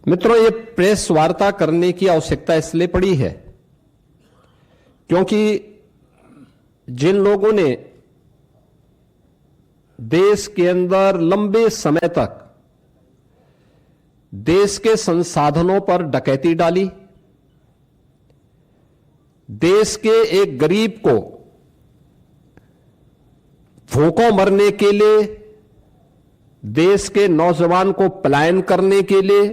मित्रों, ये प्रेस वार्ता करने की आवश्यकता इसलिए पड़ी है क्योंकि जिन लोगों ने देश के अंदर लंबे समय तक देश के संसाधनों पर डकैती डाली, देश के एक गरीब को भूखों मरने के लिए, देश के नौजवान को पलायन करने के लिए,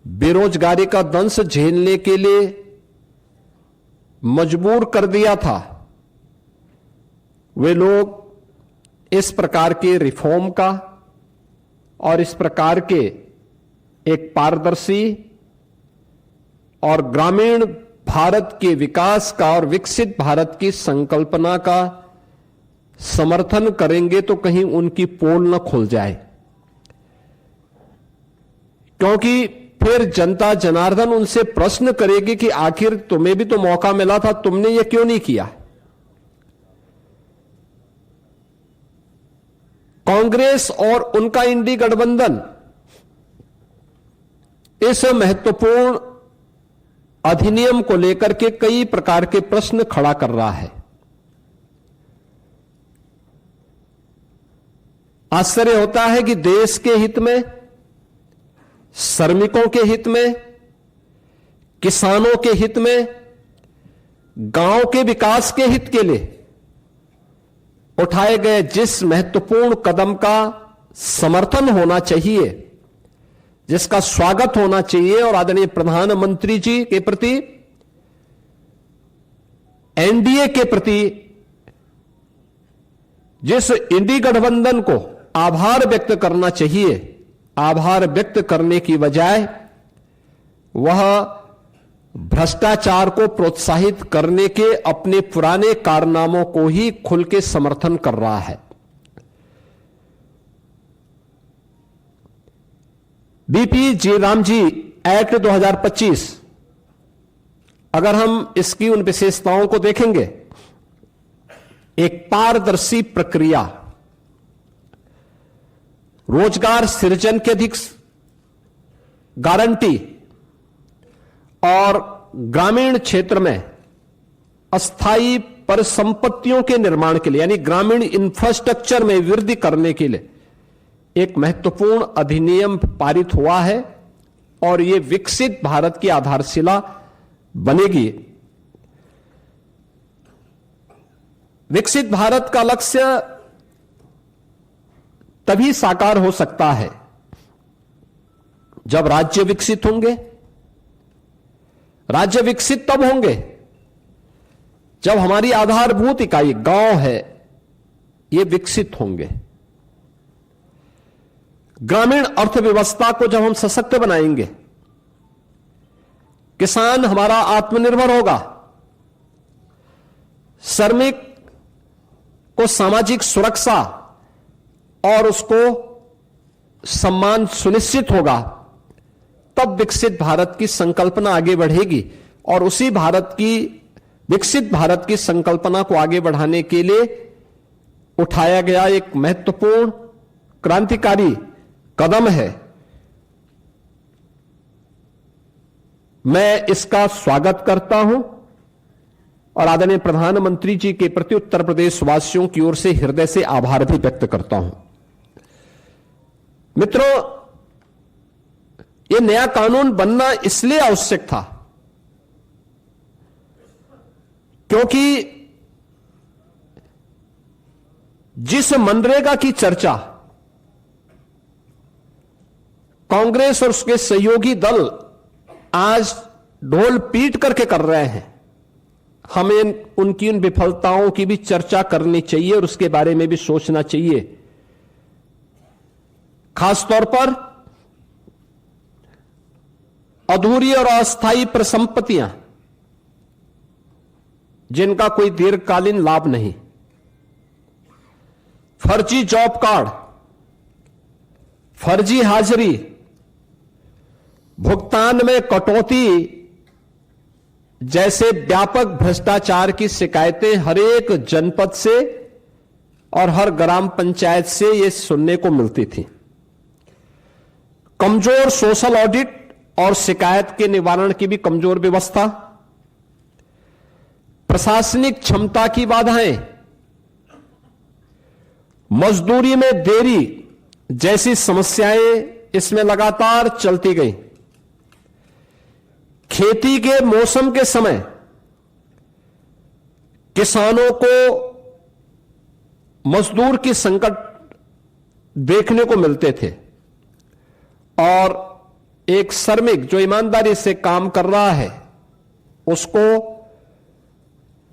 बेरोजगारी का दंश झेलने के लिए मजबूर कर दिया था, वे लोग इस प्रकार के रिफॉर्म का और इस प्रकार के एक पारदर्शी और ग्रामीण भारत के विकास का और विकसित भारत की संकल्पना का समर्थन करेंगे तो कहीं उनकी पोल न खुल जाए, क्योंकि फिर जनता जनार्दन उनसे प्रश्न करेगी कि आखिर तुम्हें भी तो मौका मिला था, तुमने ये क्यों नहीं किया। कांग्रेस और उनका इंडी गठबंधन इस महत्वपूर्ण अधिनियम को लेकर के कई प्रकार के प्रश्न खड़ा कर रहा है। आश्चर्य होता है कि देश के हित में, श्रमिकों के हित में, किसानों के हित में, गांव के विकास के हित के लिए उठाए गए जिस महत्वपूर्ण कदम का समर्थन होना चाहिए, जिसका स्वागत होना चाहिए और आदरणीय प्रधानमंत्री जी के प्रति, एनडीए के प्रति जिस इंडी गठबंधन को आभार व्यक्त करना चाहिए, आभार व्यक्त करने की बजाय वह भ्रष्टाचार को प्रोत्साहित करने के अपने पुराने कारनामों को ही खुल के समर्थन कर रहा है। बीपी जी रामजी एक्ट 2025, अगर हम इसकी उन विशेषताओं को देखेंगे, एक पारदर्शी प्रक्रिया, रोजगार सृजन की अधिक गारंटी और ग्रामीण क्षेत्र में अस्थायी परिसंपत्तियों के निर्माण के लिए, यानी ग्रामीण इंफ्रास्ट्रक्चर में वृद्धि करने के लिए एक महत्वपूर्ण अधिनियम पारित हुआ है और यह विकसित भारत की आधारशिला बनेगी। विकसित भारत का लक्ष्य तभी साकार हो सकता है जब राज्य विकसित होंगे। राज्य विकसित तब होंगे जब हमारी आधारभूत इकाई गांव है, ये विकसित होंगे। ग्रामीण अर्थव्यवस्था को जब हम सशक्त बनाएंगे, किसान हमारा आत्मनिर्भर होगा, श्रमिक को सामाजिक सुरक्षा और उसको सम्मान सुनिश्चित होगा, तब विकसित भारत की संकल्पना आगे बढ़ेगी। और उसी भारत की, विकसित भारत की संकल्पना को आगे बढ़ाने के लिए उठाया गया एक महत्वपूर्ण क्रांतिकारी कदम है। मैं इसका स्वागत करता हूं और आदरणीय प्रधानमंत्री जी के प्रति उत्तर प्रदेश वासियों की ओर से हृदय से आभार भी व्यक्त करता हूं। मित्रों, यह नया कानून बनना इसलिए आवश्यक था क्योंकि जिस मनरेगा की चर्चा कांग्रेस और उसके सहयोगी दल आज ढोल पीट करके कर रहे हैं, हमें उनकी उन विफलताओं की भी चर्चा करनी चाहिए और उसके बारे में भी सोचना चाहिए। खासतौर पर अधूरी और अस्थायी परिसंपत्तियां जिनका कोई दीर्घकालीन लाभ नहीं, फर्जी जॉब कार्ड, फर्जी हाजिरी, भुगतान में कटौती जैसे व्यापक भ्रष्टाचार की शिकायतें हर एक जनपद से और हर ग्राम पंचायत से यह सुनने को मिलती थी। कमजोर सोशल ऑडिट और शिकायत के निवारण की भी कमजोर व्यवस्था, प्रशासनिक क्षमता की बाधाएं, मजदूरी में देरी जैसी समस्याएं इसमें लगातार चलती गई। खेती के मौसम के समय किसानों को मजदूर की संकट देखने को मिलते थे और एक श्रमिक जो ईमानदारी से काम कर रहा है उसको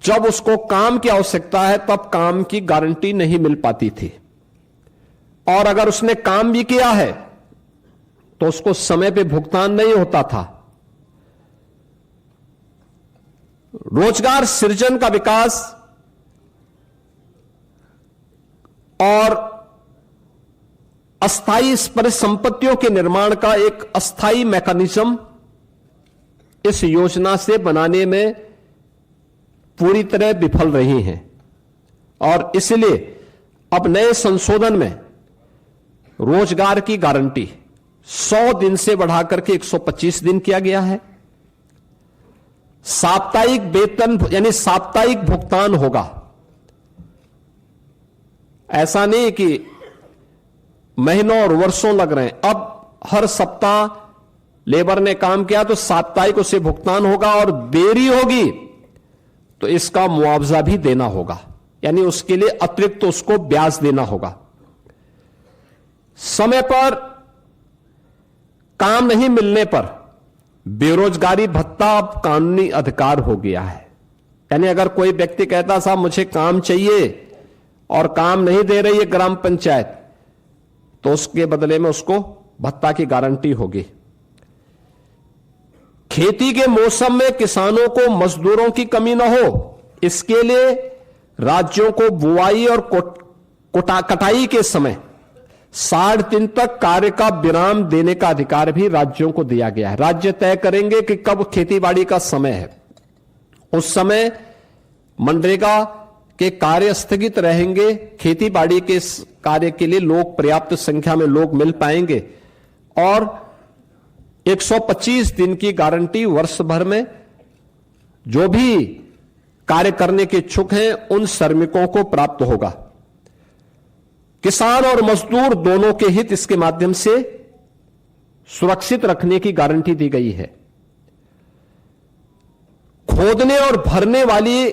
जब उसको काम की आवश्यकता है तब काम की गारंटी नहीं मिल पाती थी, और अगर उसने काम भी किया है तो उसको समय पे भुगतान नहीं होता था। रोजगार सृजन का विकास और अस्थायी परिसंपत्तियों के निर्माण का एक अस्थायी मैकेनिज्म इस योजना से बनाने में पूरी तरह विफल रही हैं, और इसलिए अब नए संशोधन में रोजगार की गारंटी 100 दिन से बढ़ाकर के 125 दिन किया गया है। साप्ताहिक वेतन यानी साप्ताहिक भुगतान होगा। ऐसा नहीं कि महीनों और वर्षों लग रहे हैं, अब हर सप्ताह लेबर ने काम किया तो साप्ताहिक उसे भुगतान होगा, और देरी होगी तो इसका मुआवजा भी देना होगा, यानी उसके लिए अतिरिक्त तो उसको ब्याज देना होगा। समय पर काम नहीं मिलने पर बेरोजगारी भत्ता अब कानूनी अधिकार हो गया है। यानी अगर कोई व्यक्ति कहता साहब मुझे काम चाहिए और काम नहीं दे रही है ग्राम पंचायत, तो उसके बदले में उसको भत्ता की गारंटी होगी। खेती के मौसम में किसानों को मजदूरों की कमी न हो, इसके लिए राज्यों को बुआई और कटाई के समय 60 दिन तक कार्य का विराम देने का अधिकार भी राज्यों को दिया गया है। राज्य तय करेंगे कि कब खेतीबाड़ी का समय है, उस समय मनरेगा के कार्य स्थगित रहेंगे, खेतीबाड़ी के कार्य के लिए लोग पर्याप्त संख्या में लोग मिल पाएंगे, और 125 दिन की गारंटी वर्ष भर में जो भी कार्य करने के इच्छुक हैं उन श्रमिकों को प्राप्त होगा। किसान और मजदूर दोनों के हित इसके माध्यम से सुरक्षित रखने की गारंटी दी गई है। खोदने और भरने वाली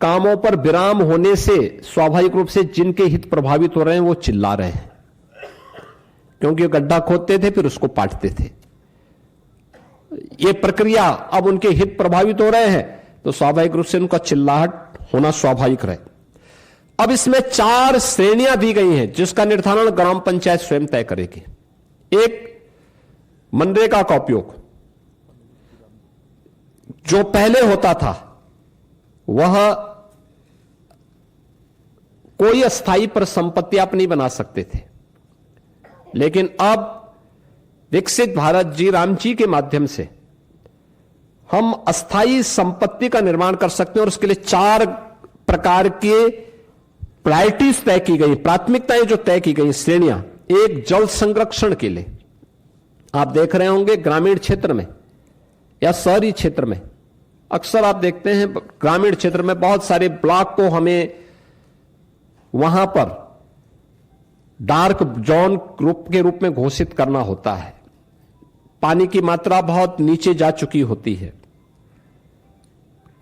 कामों पर विराम होने से स्वाभाविक रूप से जिनके हित प्रभावित हो रहे हैं वो चिल्ला रहे हैं, क्योंकि गड्ढा खोदते थे फिर उसको पाटते थे। ये प्रक्रिया अब उनके हित प्रभावित हो रहे हैं तो स्वाभाविक रूप से उनका चिल्लाहट होना स्वाभाविक रहे। अब इसमें 4 श्रेणियां दी गई हैं जिसका निर्धारण ग्राम पंचायत स्वयं तय करेगी। एक, मनरेगा का उपयोग जो पहले होता था वह कोई अस्थायी परिसंपत्ति आप नहीं बना सकते थे, लेकिन अब विकसित भारत जी राम जी के माध्यम से हम अस्थायी संपत्ति का निर्माण कर सकते हैं, और उसके लिए 4 प्रकार के प्रायोरिटीज तय की गई, प्राथमिकताएं जो तय की गई, श्रेणियां। एक, जल संरक्षण के लिए आप देख रहे होंगे ग्रामीण क्षेत्र में या शहरी क्षेत्र में अक्सर आप देखते हैं ग्रामीण क्षेत्र में बहुत सारे ब्लॉक को हमें वहां पर डार्क जोन के रूप में घोषित करना होता है। पानी की मात्रा बहुत नीचे जा चुकी होती है,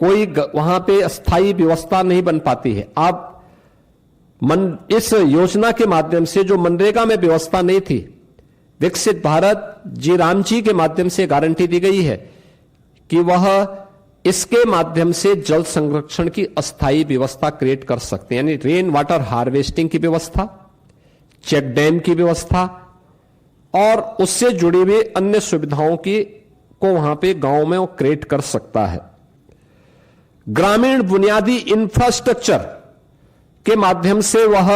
कोई वहां पे अस्थायी व्यवस्था नहीं बन पाती है। आप इस योजना के माध्यम से जो मनरेगा में व्यवस्था नहीं थी, विकसित भारत जी राम जी के माध्यम से गारंटी दी गई है कि वह इसके माध्यम से जल संरक्षण की अस्थायी व्यवस्था क्रिएट कर सकते हैं, यानी रेन वाटर हार्वेस्टिंग की व्यवस्था, चेक डैम की व्यवस्था और उससे जुड़ी हुई अन्य सुविधाओं की को वहां पे गांव में वो क्रिएट कर सकता है। ग्रामीण बुनियादी इंफ्रास्ट्रक्चर के माध्यम से वह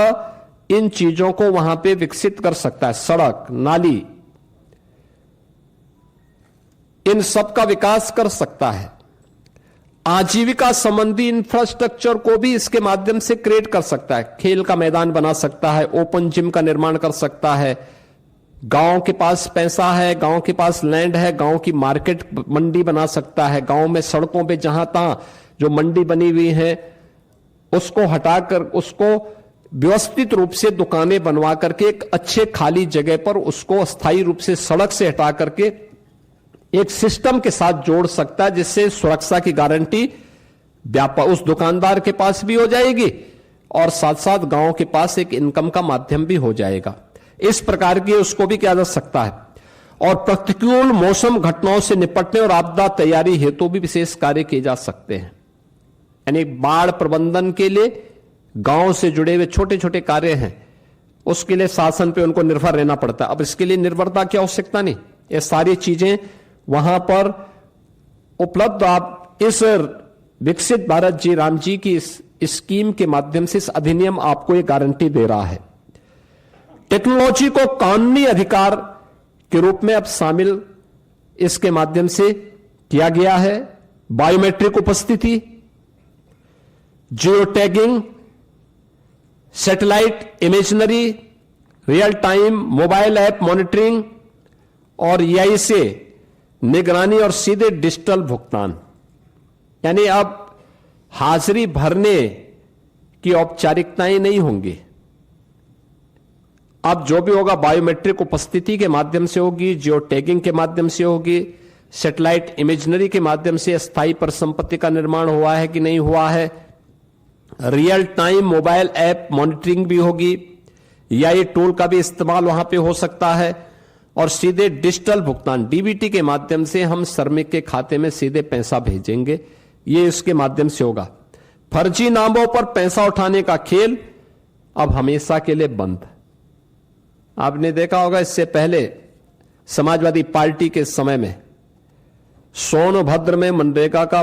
इन चीजों को वहां पे विकसित कर सकता है, सड़क, नाली, इन सब का विकास कर सकता है। आजीविका संबंधी इंफ्रास्ट्रक्चर को भी इसके माध्यम से क्रिएट कर सकता है, खेल का मैदान बना सकता है, ओपन जिम का निर्माण कर सकता है, गांव के पास पैसा है, गांव के पास लैंड है, गांव की मार्केट मंडी बना सकता है। गांव में सड़कों पे जहां तहां जो मंडी बनी हुई है उसको हटाकर उसको व्यवस्थित रूप से दुकानें बनवा करके एक अच्छे खाली जगह पर उसको अस्थायी रूप से सड़क से हटा करके एक सिस्टम के साथ जोड़ सकता है, जिससे सुरक्षा की गारंटी व्यापार उस दुकानदार के पास भी हो जाएगी और साथ साथ गांव के पास एक इनकम का माध्यम भी हो जाएगा। इस प्रकार की उसको भी किया जा सकता है। और प्रतिकूल मौसम घटनाओं से निपटने और आपदा तैयारी हेतु भी विशेष कार्य किए जा सकते हैं। यानी बाढ़ प्रबंधन के लिए गांव से जुड़े हुए छोटे छोटे कार्य हैं, उसके लिए शासन पे उनको निर्भर रहना पड़ता है। अब इसके लिए निर्भरता की आवश्यकता नहीं, ये सारी चीजें वहां पर उपलब्ध। आप इस विकसित भारत जी राम जी की इस स्कीम के माध्यम से इस अधिनियम आपको ये गारंटी दे रहा है। टेक्नोलॉजी को कानूनी अधिकार के रूप में अब शामिल इसके माध्यम से किया गया है। बायोमेट्रिक उपस्थिति, geo tagging, satellite imaginary, real time mobile app monitoring और एआई से निगरानी और सीधे डिजिटल भुगतान। यानी अब हाजिरी भरने की औपचारिकताएं नहीं होंगी। अब जो भी होगा बायोमेट्रिक उपस्थिति के माध्यम से होगी, जियो टैगिंग के माध्यम से होगी, सैटेलाइट इमेजनरी के माध्यम से अस्थायी परिसंपत्ति का निर्माण हुआ है कि नहीं हुआ है, real time mobile app monitoring भी होगी, या ये टूल का भी इस्तेमाल वहां पे हो सकता है, और सीधे डिजिटल भुगतान डीबीटी के माध्यम से हम श्रमिक के खाते में सीधे पैसा भेजेंगे, ये इसके माध्यम से होगा। फर्जी नामों पर पैसा उठाने का खेल अब हमेशा के लिए बंद। आपने देखा होगा इससे पहले समाजवादी पार्टी के समय में सोनभद्र में मनरेगा का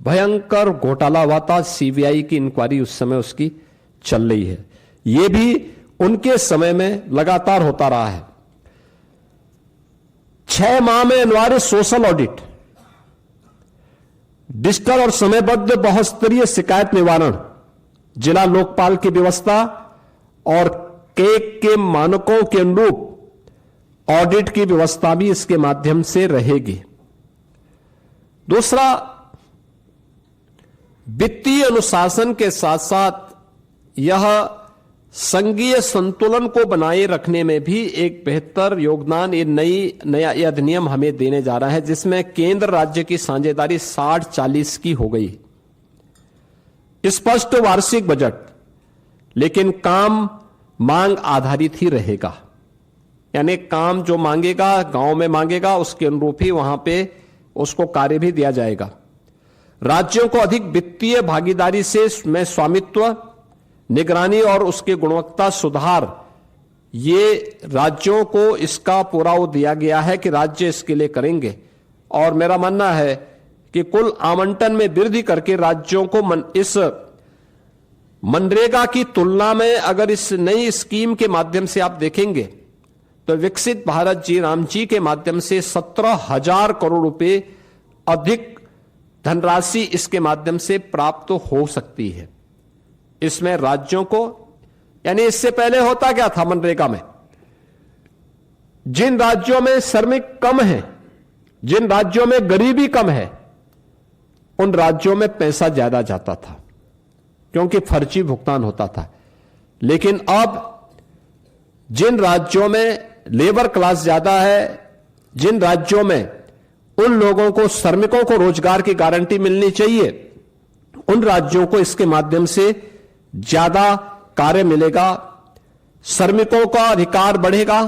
भयंकर घोटाला हुआ था। सीबीआई की इंक्वायरी उस समय उसकी चल रही है। यह भी उनके समय में लगातार होता रहा है। 6 माह में अनिवार्य सोशल ऑडिट, डिजिटल और समयबद्ध बहुस्तरीय शिकायत निवारण, जिला लोकपाल की व्यवस्था और केक के मानकों के अनुरूप ऑडिट की व्यवस्था भी इसके माध्यम से रहेगी। दूसरा, वित्तीय अनुशासन के साथ साथ यह संघीय संतुलन को बनाए रखने में भी एक बेहतर योगदान ये नया अधिनियम हमें देने जा रहा है, जिसमें केंद्र राज्य की साझेदारी 60-40 की हो गई। स्पष्ट वार्षिक बजट, लेकिन काम मांग आधारित ही रहेगा। यानी काम जो मांगेगा, गांव में मांगेगा, उसके अनुरूप ही वहां पे उसको कार्य भी दिया जाएगा। राज्यों को अधिक वित्तीय भागीदारी से में स्वामित्व, निगरानी और उसकी गुणवत्ता सुधार, ये राज्यों को इसका पूरा वो दिया गया है कि राज्य इसके लिए करेंगे। और मेरा मानना है कि कुल आवंटन में वृद्धि करके राज्यों को इस मनरेगा की तुलना में अगर इस नई स्कीम के माध्यम से आप देखेंगे तो विकसित भारत जी राम जी के माध्यम से 17,000 करोड़ रुपए अधिक धनराशि इसके माध्यम से प्राप्त हो सकती है। इसमें राज्यों को, यानी इससे पहले होता क्या था मनरेगा में, जिन राज्यों में श्रमिक कम है, जिन राज्यों में गरीबी कम है, उन राज्यों में पैसा ज्यादा जाता था क्योंकि फर्जी भुगतान होता था। लेकिन अब जिन राज्यों में लेबर क्लास ज्यादा है, जिन राज्यों में उन लोगों को, श्रमिकों को रोजगार की गारंटी मिलनी चाहिए, उन राज्यों को इसके माध्यम से ज्यादा कार्य मिलेगा, श्रमिकों का अधिकार बढ़ेगा,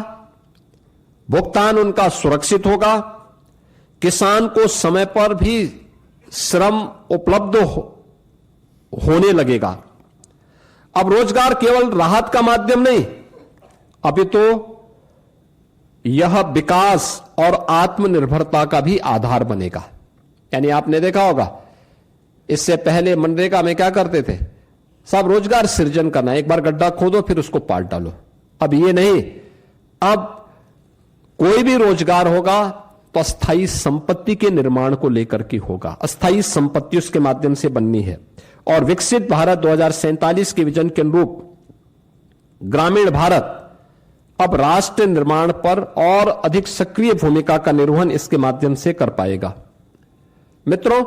भुगतान उनका सुरक्षित होगा, किसान को समय पर भी श्रम उपलब्ध होने लगेगा। अब रोजगार केवल राहत का माध्यम नहीं, अभी तो यह विकास और आत्मनिर्भरता का भी आधार बनेगा। यानी आपने देखा होगा इससे पहले मनरेगा में क्या करते थे, सब रोजगार सृजन करना, एक बार गड्ढा खोदो फिर उसको पाट डालो। अब ये नहीं, अब कोई भी रोजगार होगा तो अस्थायी संपत्ति के निर्माण को लेकर के होगा, अस्थायी संपत्ति उसके माध्यम से बननी है। और विकसित भारत 2047 के विजन के अनुरूप ग्रामीण भारत अब राष्ट्र निर्माण पर और अधिक सक्रिय भूमिका का निर्वहन इसके माध्यम से कर पाएगा। मित्रों,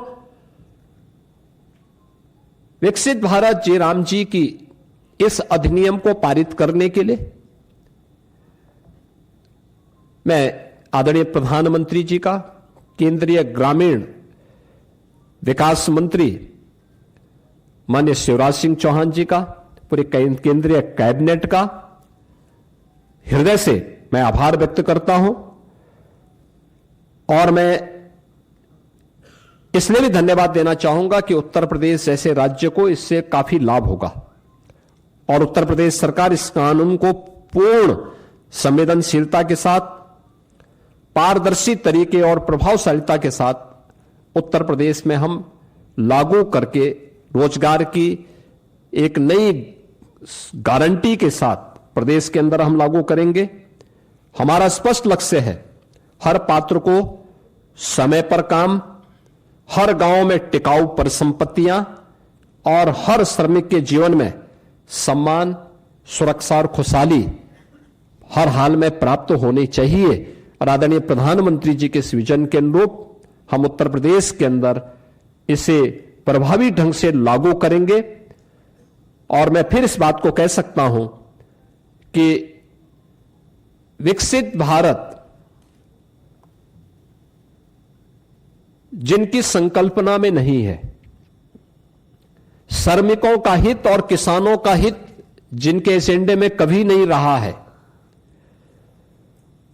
विकसित भारत जी राम जी की इस अधिनियम को पारित करने के लिए मैं आदरणीय प्रधानमंत्री जी का, केंद्रीय ग्रामीण विकास मंत्री माननीय शिवराज सिंह चौहान जी का, पूरे केंद्रीय कैबिनेट का हृदय से मैं आभार व्यक्त करता हूं। और मैं इसलिए भी धन्यवाद देना चाहूंगा कि उत्तर प्रदेश जैसे राज्य को इससे काफी लाभ होगा और उत्तर प्रदेश सरकार इस कानून को पूर्ण संवेदनशीलता के साथ, पारदर्शी तरीके और प्रभावशीलता के साथ उत्तर प्रदेश में हम लागू करके रोजगार की एक नई गारंटी के साथ प्रदेश के अंदर हम लागू करेंगे। हमारा स्पष्ट लक्ष्य है हर पात्र को समय पर काम, हर गांव में टिकाऊ परिसंपत्तियां और हर श्रमिक के जीवन में सम्मान, सुरक्षा और खुशहाली हर हाल में प्राप्त होनी चाहिए। और आदरणीय प्रधानमंत्री जी के इस विजन के अनुरूप हम उत्तर प्रदेश के अंदर इसे प्रभावी ढंग से लागू करेंगे। और मैं फिर इस बात को कह सकता हूं कि विकसित भारत जिनकी संकल्पना में नहीं है, श्रमिकों का हित और किसानों का हित जिनके एजेंडे में कभी नहीं रहा है,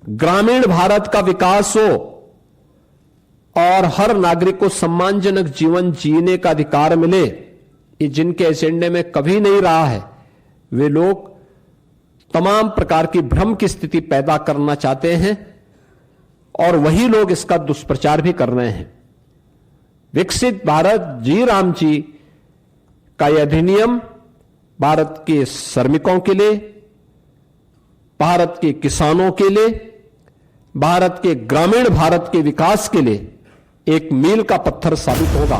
ग्रामीण भारत का विकास हो और हर नागरिक को सम्मानजनक जीवन जीने का अधिकार मिले, ये जिनके एजेंडे में कभी नहीं रहा है, वे लोग तमाम प्रकार की भ्रम की स्थिति पैदा करना चाहते हैं और वही लोग इसका दुष्प्रचार भी कर रहे हैं। विकसित भारत जी राम जी का यह अधिनियम भारत के श्रमिकों के लिए, भारत के किसानों के लिए, भारत के ग्रामीण भारत के विकास के लिए एक मील का पत्थर साबित होगा।